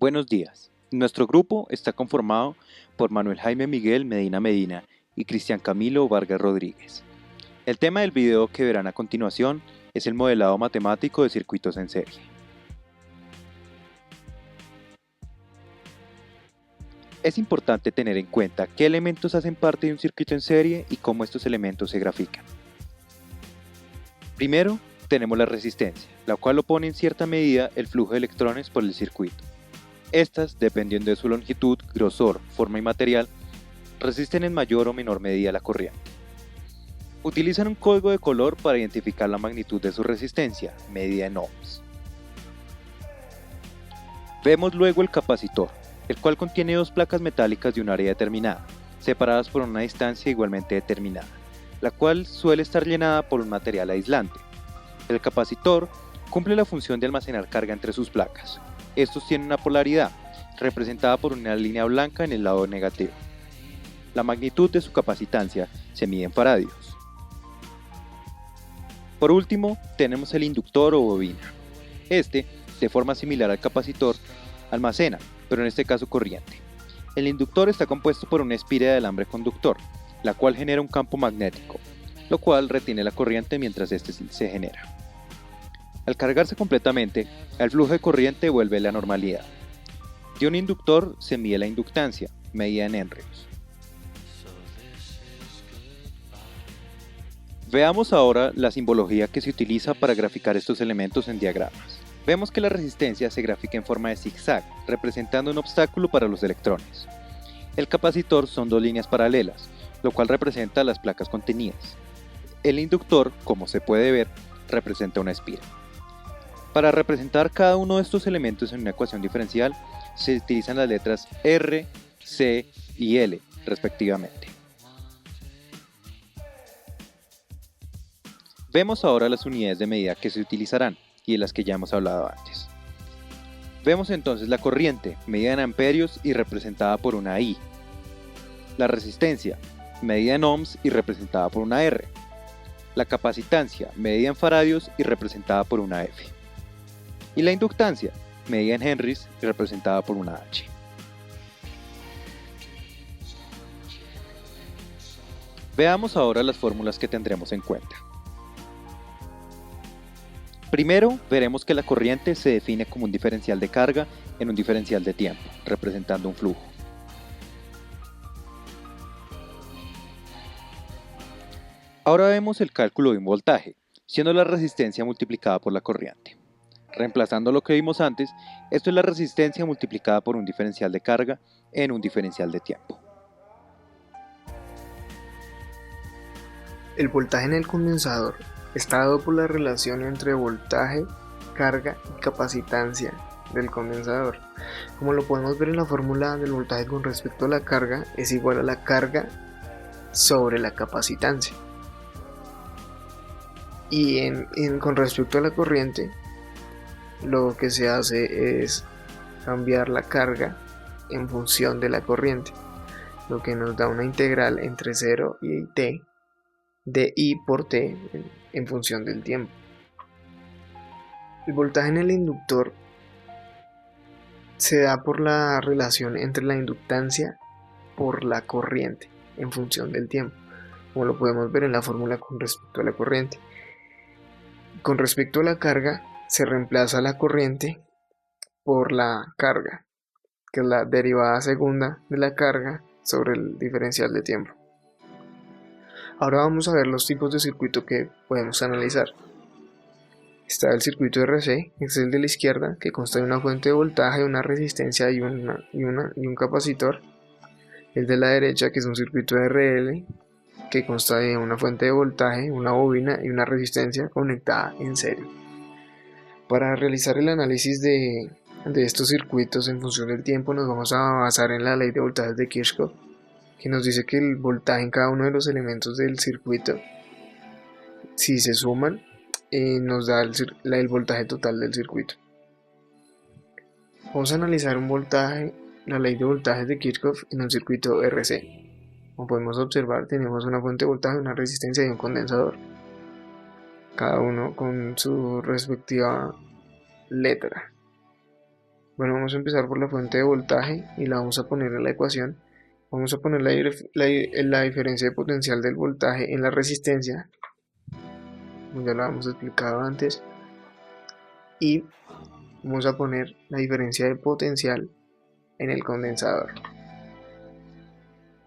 Buenos días. Nuestro grupo está conformado por Manuel Jaime Miguel Medina Medina y Cristian Camilo Vargas Rodríguez. El tema del video que verán a continuación es el modelado matemático de circuitos en serie. Es importante tener en cuenta qué elementos hacen parte de un circuito en serie y cómo estos elementos se grafican. Primero, tenemos la resistencia, la cual opone en cierta medida el flujo de electrones por el circuito. Estas, dependiendo de su longitud, grosor, forma y material, resisten en mayor o menor medida la corriente. Utilizan un código de color para identificar la magnitud de su resistencia, medida en ohms. Vemos luego el capacitor, el cual contiene dos placas metálicas de un área determinada, separadas por una distancia igualmente determinada, la cual suele estar llenada por un material aislante. El capacitor cumple la función de almacenar carga entre sus placas. Estos tienen una polaridad, representada por una línea blanca en el lado negativo. La magnitud de su capacitancia se mide en faradios. Por último, tenemos el inductor o bobina. Este, de forma similar al capacitor, almacena, pero en este caso corriente. El inductor está compuesto por una espira de alambre conductor, la cual genera un campo magnético, lo cual retiene la corriente mientras este se genera. Al cargarse completamente, el flujo de corriente vuelve a la normalidad. De un inductor se mide la inductancia, medida en henrios. Veamos ahora la simbología que se utiliza para graficar estos elementos en diagramas. Vemos que la resistencia se grafica en forma de zigzag, representando un obstáculo para los electrones. El capacitor son dos líneas paralelas, lo cual representa las placas contenidas. El inductor, como se puede ver, representa una espira. Para representar cada uno de estos elementos en una ecuación diferencial, se utilizan las letras R, C y L, respectivamente. Vemos ahora las unidades de medida que se utilizarán y de las que ya hemos hablado antes. Vemos entonces la corriente, medida en amperios y representada por una I. La resistencia, medida en ohms y representada por una R. La capacitancia, medida en faradios y representada por una F. Y la inductancia, medida en henries y representada por una H. Veamos ahora las fórmulas que tendremos en cuenta. Primero, veremos que la corriente se define como un diferencial de carga en un diferencial de tiempo, representando un flujo. Ahora vemos el cálculo de un voltaje, siendo la resistencia multiplicada por la corriente. Reemplazando lo que vimos antes, esto es la resistencia multiplicada por un diferencial de carga en un diferencial de tiempo. El voltaje en el condensador está dado por la relación entre voltaje, carga y capacitancia del condensador. Como lo podemos ver en la fórmula del voltaje con respecto a la carga, es igual a la carga sobre la capacitancia. Y con respecto a la corriente, lo que se hace es cambiar la carga en función de la corriente, lo que nos da una integral entre 0 y t de I por T en función del tiempo. El voltaje en el inductor se da por la relación entre la inductancia por la corriente en función del tiempo, como lo podemos ver en la fórmula con respecto a la corriente. Con respecto a la carga, se reemplaza la corriente por la carga, que es la derivada segunda de la carga sobre el diferencial de tiempo. Ahora vamos a ver los tipos de circuito que podemos analizar. Está el circuito RC, que es el de la izquierda, que consta de una fuente de voltaje, una resistencia y un capacitor. El de la derecha, que es un circuito RL, que consta de una fuente de voltaje, una bobina y una resistencia conectada en serie. Para realizar el análisis de estos circuitos en función del tiempo, nos vamos a basar en la ley de voltajes de Kirchhoff, que nos dice que el voltaje en cada uno de los elementos del circuito, si se suman, nos da el voltaje total del circuito. Vamos a analizar un voltaje, la ley de voltajes de Kirchhoff en un circuito RC. Como podemos observar, tenemos una fuente de voltaje, una resistencia y un condensador, cada uno con su respectiva letra. Bueno, vamos a empezar por la fuente de voltaje y la vamos a poner en la ecuación. Vamos a poner la diferencia de potencial del voltaje en la resistencia, como ya lo habíamos explicado antes, y vamos a poner la diferencia de potencial en el condensador.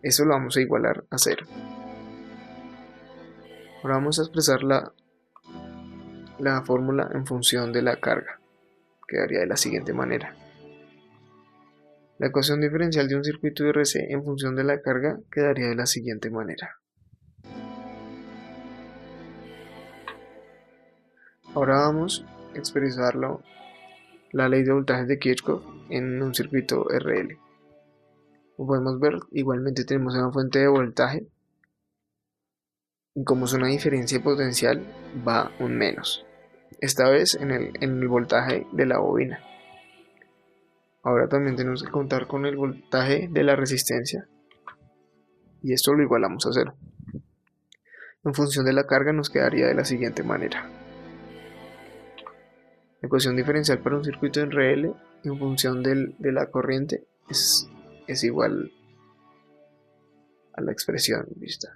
Eso lo vamos a igualar a 0. Ahora vamos a expresar la fórmula en función de la carga. Quedaría de la siguiente manera. La ecuación diferencial de un circuito RC en función de la carga quedaría de la siguiente manera. Ahora vamos a expresarlo, la ley de voltajes de Kirchhoff en un circuito RL. Como podemos ver, igualmente tenemos una fuente de voltaje y como es una diferencia de potencial va un menos, esta vez en el voltaje de la bobina. Ahora también tenemos que contar con el voltaje de la resistencia y esto lo igualamos a 0. En función de la carga nos quedaría de la siguiente manera. La ecuación diferencial para un circuito en RL en función de la corriente es igual a la expresión vista.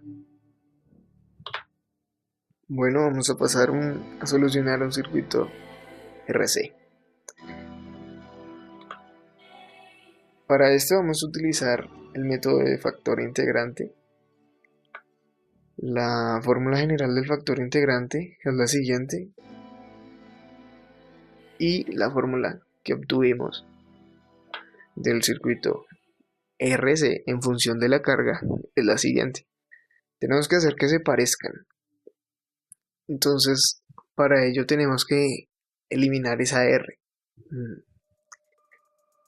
Bueno, vamos a pasar a solucionar un circuito RC. Para esto vamos a utilizar el método de factor integrante. La fórmula general del factor integrante es la siguiente y la fórmula que obtuvimos del circuito RC en función de la carga es la siguiente. Tenemos que hacer que se parezcan. Entonces, para ello tenemos que eliminar esa R.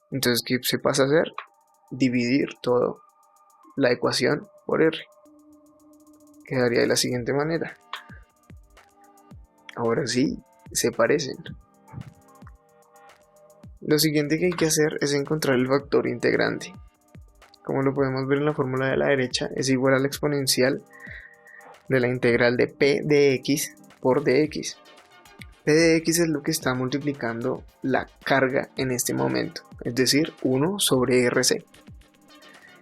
Entonces, ¿qué se pasa a hacer? Dividir toda la ecuación por R. Quedaría de la siguiente manera. Ahora sí, se parecen. Lo siguiente que hay que hacer es encontrar el factor integrante. Como lo podemos ver en la fórmula de la derecha, es igual a la exponencial de la integral de P de X por dx. P de X es lo que está multiplicando la carga en este momento, es decir, 1 sobre RC.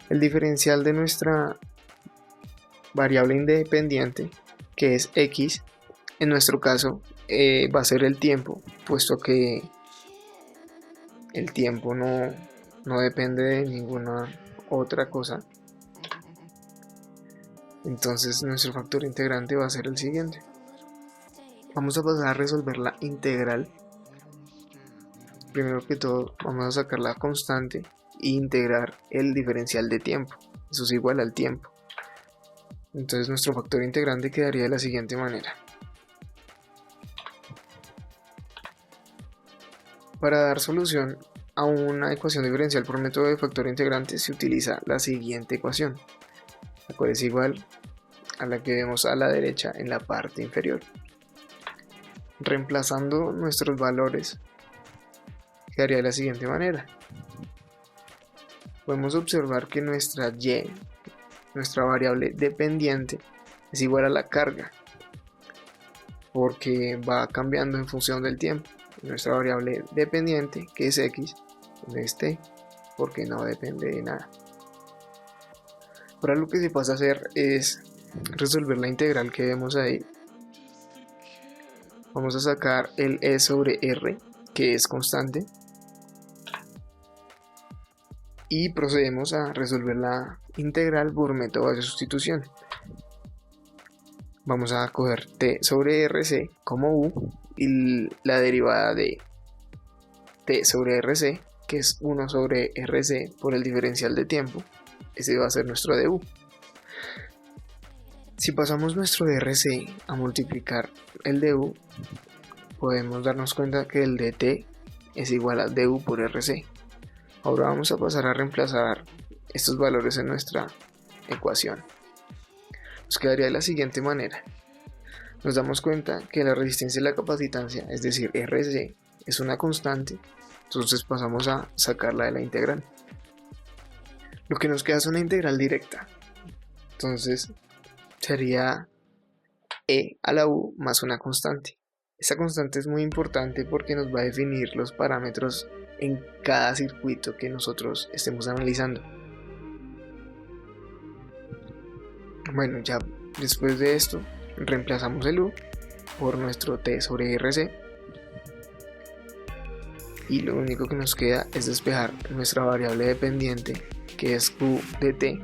El diferencial de nuestra variable independiente, que es X, en nuestro caso va a ser el tiempo, puesto que el tiempo no depende de ninguna otra cosa. Entonces nuestro factor integrante va a ser el siguiente. Vamos a pasar a resolver la integral. Primero que todo vamos a sacar la constante e integrar el diferencial de tiempo. Eso es igual al tiempo. Entonces nuestro factor integrante quedaría de la siguiente manera. Para dar solución a una ecuación diferencial por método de factor integrante se utiliza la siguiente ecuación, la cual es igual a la que vemos a la derecha en la parte inferior. Reemplazando nuestros valores quedaría de la siguiente manera. Podemos observar que nuestra y, nuestra variable dependiente, es igual a la carga, porque va cambiando en función del tiempo. Nuestra variable dependiente, que es x, es t, porque no depende de nada. Ahora lo que se pasa a hacer es resolver la integral que vemos ahí. Vamos a sacar el e sobre r, que es constante, y procedemos a resolver la integral por método de sustitución. Vamos a coger t sobre rc como u y la derivada de t sobre rc, que es 1 sobre rc por el diferencial de tiempo. Ese va a ser nuestro du. Si pasamos nuestro rc a multiplicar el du, podemos darnos cuenta que el dt es igual a du por rc. Ahora vamos a pasar a reemplazar estos valores en nuestra ecuación. Nos quedaría de la siguiente manera. Nos damos cuenta que la resistencia y la capacitancia, es decir, RC, es una constante, entonces pasamos a sacarla de la integral. Lo que nos queda es una integral directa, entonces sería e a la u más una constante. Esa constante es muy importante porque nos va a definir los parámetros en cada circuito que nosotros estemos analizando. Bueno, ya después de esto reemplazamos el U por nuestro T sobre RC y lo único que nos queda es despejar nuestra variable dependiente, que es Q de T,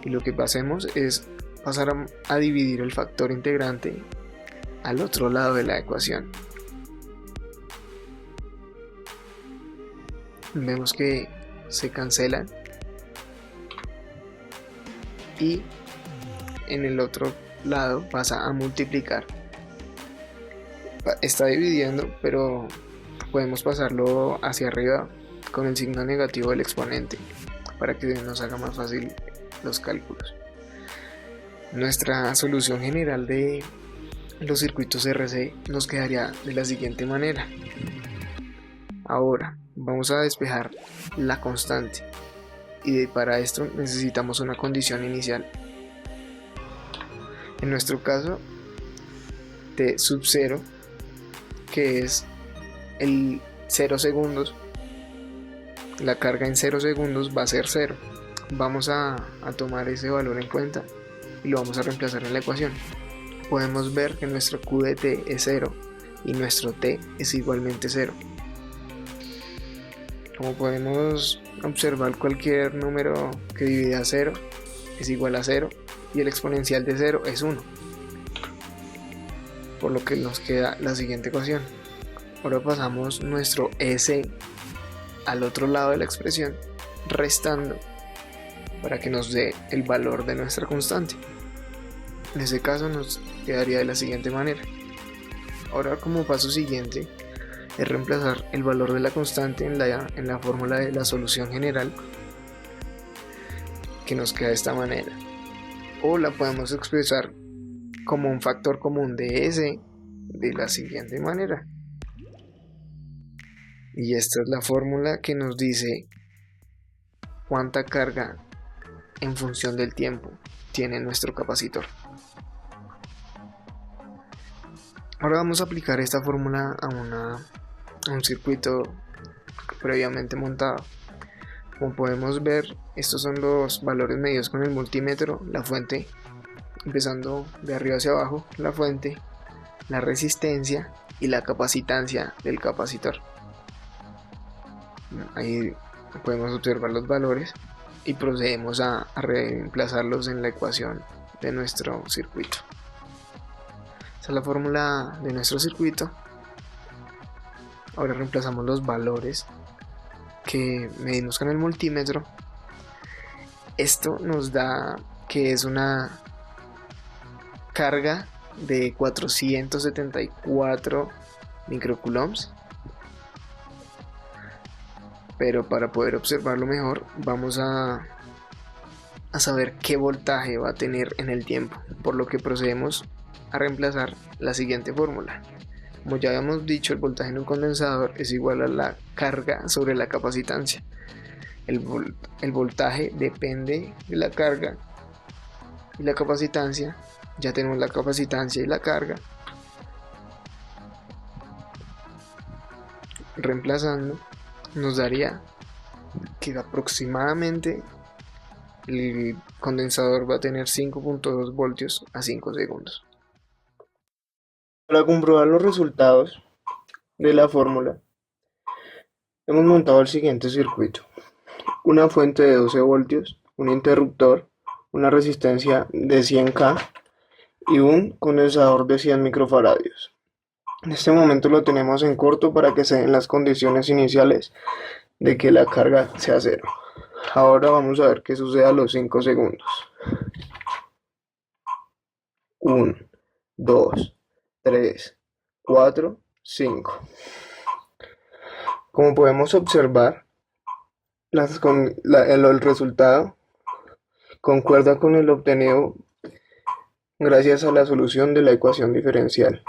y lo que pasemos es pasar a dividir el factor integrante al otro lado de la ecuación. Vemos que se cancelan y en el otro lado pasa a multiplicar. Está dividiendo, pero podemos pasarlo hacia arriba con el signo negativo del exponente para que nos haga más fácil los cálculos. Nuestra solución general de los circuitos RC nos quedaría de la siguiente manera. Ahora vamos a despejar la constante y para esto necesitamos una condición inicial. En nuestro caso, T sub 0, que es el 0 segundos, la carga en 0 segundos va a ser 0. Vamos a tomar ese valor en cuenta y lo vamos a reemplazar en la ecuación. Podemos ver que nuestro Q de T es 0 y nuestro T es igualmente 0. Como podemos observar, cualquier número que divide a 0 es igual a 0 y el exponencial de 0 es 1. Por lo que nos queda la siguiente ecuación. Ahora pasamos nuestro S al otro lado de la expresión, restando para que nos dé el valor de nuestra constante. En ese caso nos quedaría de la siguiente manera. Ahora, como paso siguiente, es reemplazar el valor de la constante en la fórmula de la solución general, que nos queda de esta manera. O la podemos expresar como un factor común de S de la siguiente manera. Y esta es la fórmula que nos dice cuánta carga en función del tiempo tiene nuestro capacitor. Ahora vamos a aplicar esta fórmula a un circuito previamente montado. Como podemos ver, estos son los valores medidos con el multímetro, la fuente, empezando de arriba hacia abajo, la fuente, la resistencia y la capacitancia del capacitor. Ahí podemos observar los valores y procedemos a reemplazarlos en la ecuación de nuestro circuito. Esta es la fórmula de nuestro circuito. Ahora reemplazamos los valores que medimos con el multímetro. Esto nos da que es una carga de 474 microcoulombs. Pero para poder observarlo mejor, vamos a saber qué voltaje va a tener en el tiempo, por lo que procedemos a reemplazar la siguiente fórmula. Como ya habíamos dicho, el voltaje en un condensador es igual a la carga sobre la capacitancia. El voltaje depende de la carga y la capacitancia. Ya tenemos la capacitancia y la carga. Reemplazando, nos daría que aproximadamente el condensador va a tener 5.2 voltios a 5 segundos. Para comprobar los resultados de la fórmula, hemos montado el siguiente circuito: una fuente de 12 voltios, un interruptor, una resistencia de 100K y un condensador de 100 microfaradios. En este momento lo tenemos en corto para que se den las condiciones iniciales de que la carga sea 0. Ahora vamos a ver qué sucede a los 5 segundos. 1, 2, 3, 4, 5. Como podemos observar, el resultado concuerda con el obtenido gracias a la solución de la ecuación diferencial.